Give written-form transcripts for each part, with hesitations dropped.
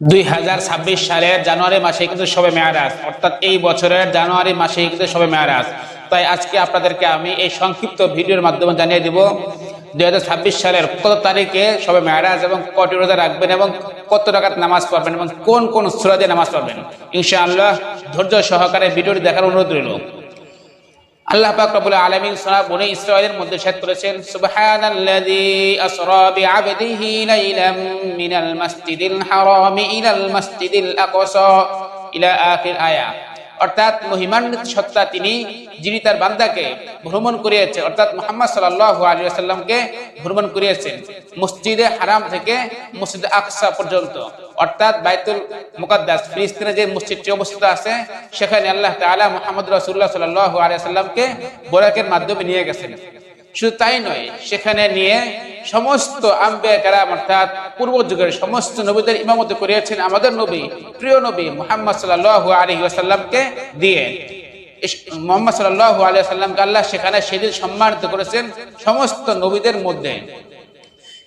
2026 সালের জানুয়ারি মাসে কিন্তু শবে মেয়ারাজ, অর্থাৎ এই বছরের জানুয়ারি মাসে কিন্তু শবে মেয়ারাজ। তাই আজকে আপনাদেরকে আমি এই সংক্ষিপ্ত ভিডিওর মাধ্যমে জানিয়ে দিব 2026 সালের কত তারিখে শবে মেয়ারাজ এবং কটি রোজা রাখবেন এবং কত রাকাত নামাজ পড়বেন এবং কোন কোন সূরা দিয়ে নামাজ পড়বেন। ইনশাআল্লাহ ধৈর্য সহকারে ভিডিওটি দেখার অনুরোধ রইল। আল্লাহ পাক রব্বুল আলামিন সূরা বনী ইসরাঈলের মধ্যে ইরশাদ করেছেন, সুবহানাল্লাযী আসরা বিআবদিহি লাইলাম মিনাল মাসজিদিল হারাম ইলাল মাসজিদিল আকসা ইলা আখির আয়া। অর্থাৎ মহিমান্বিত সত্তা তিনি, যিনি তার বান্দাকে ভ্রমণ করিয়েছেন, অর্থাৎ মুহাম্মদ সাল্লাল্লাহু আলাইহি ওয়াসাল্লামকে ভ্রমণ করিয়েছেন মসজিদে হারাম থেকে মসজিদে আকসা পর্যন্ত, অর্থাৎ বাইতুল মুকাদ্দাস ফিলিস্তিনে যে মসজিদটি অবস্থিত আছে সেখানে আল্লাহ তাআলা মুহাম্মদ রাসূলুল্লাহ সাল্লাল্লাহু আলাইহি ওয়াসাল্লামকে বোরাকের মাধ্যমে নিয়ে গেছেন। শুধু তাই নয়, সেখানে নিয়ে সমস্ত আম্বিয়া কেরাম অর্থাৎ পূর্ব যুগের সমস্ত নবীদের ইমামতি করিয়েছেন আমাদের নবী, প্রিয় নবী মুহাম্মদ সাল্লাল্লাহু আলাইহি ওয়াসাল্লামকে দিয়ে। মুহাম্মদ সাল্লাল্লাহু আলাইহি ওয়াসাল্লামকে আল্লাহ সেখানে সেদিন সম্মানিত করেছেন সমস্ত নবীদের মধ্যে।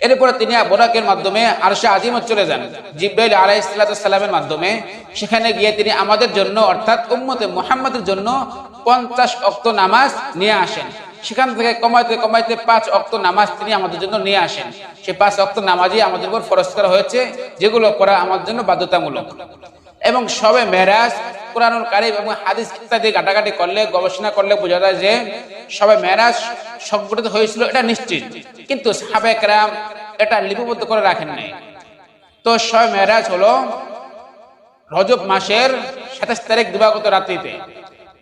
এরপরে তিনি বোরাকের মাধ্যমে আরশে আজিমত চলে যান জিবরাইল আলাইহিস সালামের মাধ্যমে। সেখানে গিয়ে তিনি আমাদের জন্য অর্থাৎ উম্মতে মুহাম্মাদের জন্য 50 ওয়াক্ত নামাজ নিয়ে আসেন। সেখান থেকে কমাইতে কমাইতে 5 ওয়াক্ত নামাজ তিনি আমাদের জন্য নিয়ে আসেন। সেই 5 ওয়াক্ত নামাজই আমাদের উপর ফরজ করা হয়েছে, যেগুলো পড়া আমাদের জন্য বাধ্যতামূলক। এবং শবে মেরাজ কুরআনুল কারীম এবং হাদিস ইত্যাদি ঘাটাঘাটি করলে, গবেষণা করলে বোঝা যায় যে শবে মেরাজ সংঘটিত হয়েছিল, এটা নিশ্চিত, কিন্তু সাহাবায়ে কেরাম এটা লিপিবদ্ধ করে রাখেন নাই। তো শবে মেরাজ হলো রজব মাসের 27 তারিখ দিবাগত রাত্রিতে,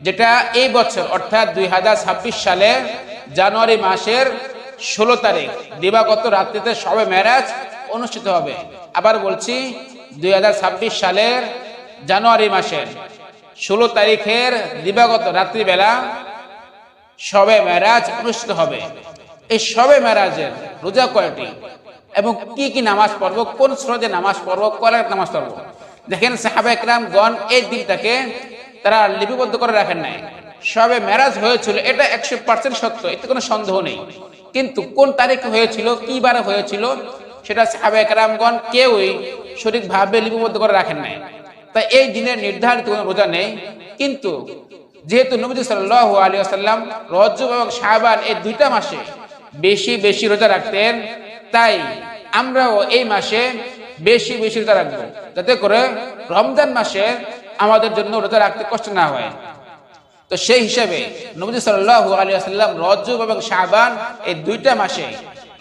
যেটা এই বছর অর্থাৎ 2026 সালে জানুয়ারি মাসের 16 তারিখ দিবাগত রাত্রিতে শবে মেরাজ অনুষ্ঠিত হবে। আবার বলছি, 2026 সালের জানুয়ারি মাসের 16 তারিখের দিবাগত রাত্রিবেলা শবে মেরাজ অনুষ্ঠিত হবে। এই শবে মেরাজের রোজা কয়টি এবং কি কি নামাজ পড়বো, কোন সূরা দিয়ে নামাজ পড়বো, কয় রাকাত নামাজ পড়বো। দেখেন সাহাবায়ে কেরামগণ এই দিনটাকে তারা লিপিবদ্ধ করে রাখেন নাই। শবে মেরাজ হয়েছিল, এটা 100% সত্য, এতে কোনো সন্দেহ নেই, কিন্তু কোন তারিখে হয়েছিল, কি বারে হয়েছিল, সেটা সাহাবায়ে কেরামগণ কেউই সঠিকভাবে লিপিবদ্ধ করে রাখেন নাই। তাই এই দিনের নির্ধারিত কোনো রোজা নেই। কিন্তু যেহেতু নবী সাল্লাল্লাহু আলাইহি ওয়াসাল্লাম রজব এবং শাবান এই দুইটা মাসে বেশি বেশি রোজা রাখতেন, তাই আমরাও এই মাসে বেশি বেশি রোজা রাখবো, যাতে করে রমজান মাসে আমাদের জন্য রোজা রাখতে কষ্ট না হয়। তো সেই হিসাবে নবী সাল্লাল্লাহু আলাইহি ওয়াসাল্লাম রজব এবং শাবান এই দুইটা মাসে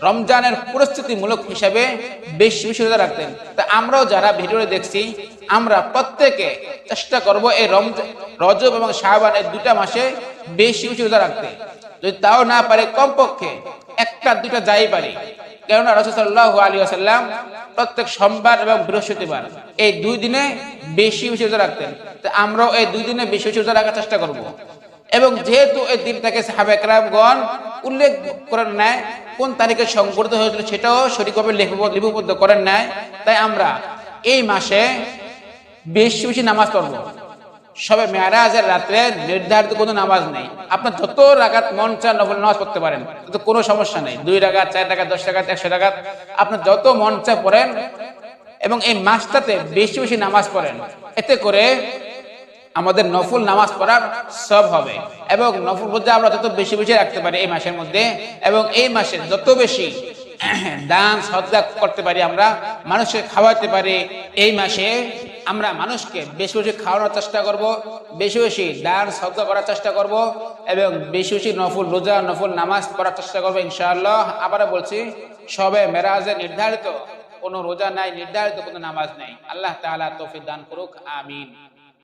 রমজানের প্রস্তুতিমূলক হিসাবে বেশি বেশি রোজা রাখতেন। তা আমরাও যারা ভিডিওটি দেখছি, আমরা প্রত্যেকে চেষ্টা করব এই রজব এবং শাবান এই দুইটা মাসে বেশি বেশি রোজা রাখতে। যদি তাও না পারে, কমপক্ষে একটা দুইটা যাই পারি, কেননা রাসূল সাল্লাল্লাহু আলাইহি ওয়াসাল্লাম প্রত্যেক সোমবার এবং বৃহস্পতিবার এই 2 দিনে বেশি বেশি রোজা রাখতেন। তো আমরাও এই 2 দিনে বেশি বেশি রোজা রাখার চেষ্টা করব। এবং যেহেতু এই দিনটাকে সাহাবায়ে কেরামগণ উল্লেখ করেন নাই, কোন তারিখে সংঘটিত হয়েছিল সেটাও সঠিকভাবে লিপিবদ্ধ করেন নাই, তাই আমরা এই মাসে বেশি বেশি নামাজ পড়ব। শবে মেরাজের রাত্রে নির্ধারিত কোনো নামাজ নেই, আপনার যত রাকাত মন চায় নফল নামাজ পড়তে পারেন, তো কোনো সমস্যা নেই। 2 রাকাত, 4 রাকাত, 10 রাকাত, 100 রাকাত, আপনার যত মন চায় পড়েন। এবং এই মাসটাতে বেশি বেশি নামাজ পড়েন, এতে করে আমাদের নফল নামাজ পড়ার সব হবে। এবং নফল রোজা আমরা যত বেশি বেশি রাখতে পারি এই মাসের মধ্যে, এবং এই মাসে যত বেশি দান সদকা করতে পারি, আমরা মানুষকে খাওয়াতে পারি, এই মাসে আমরা মানুষকে বেশি বেশি খাওয়ানোর চেষ্টা করব, বেশি বেশি দান সদকা করার চেষ্টা করব, এবং বেশি বেশি নফল রোজা নফল নামাজ পড়ার চেষ্টা করবো ইনশাআল্লাহ। আবারও বলছি, শবে মেরাজে নির্ধারিত কোনো রোজা নাই, নির্ধারিত কোনো নামাজ নেই। আল্লাহ তাআলা তৌফিক দান করুক, আমিন।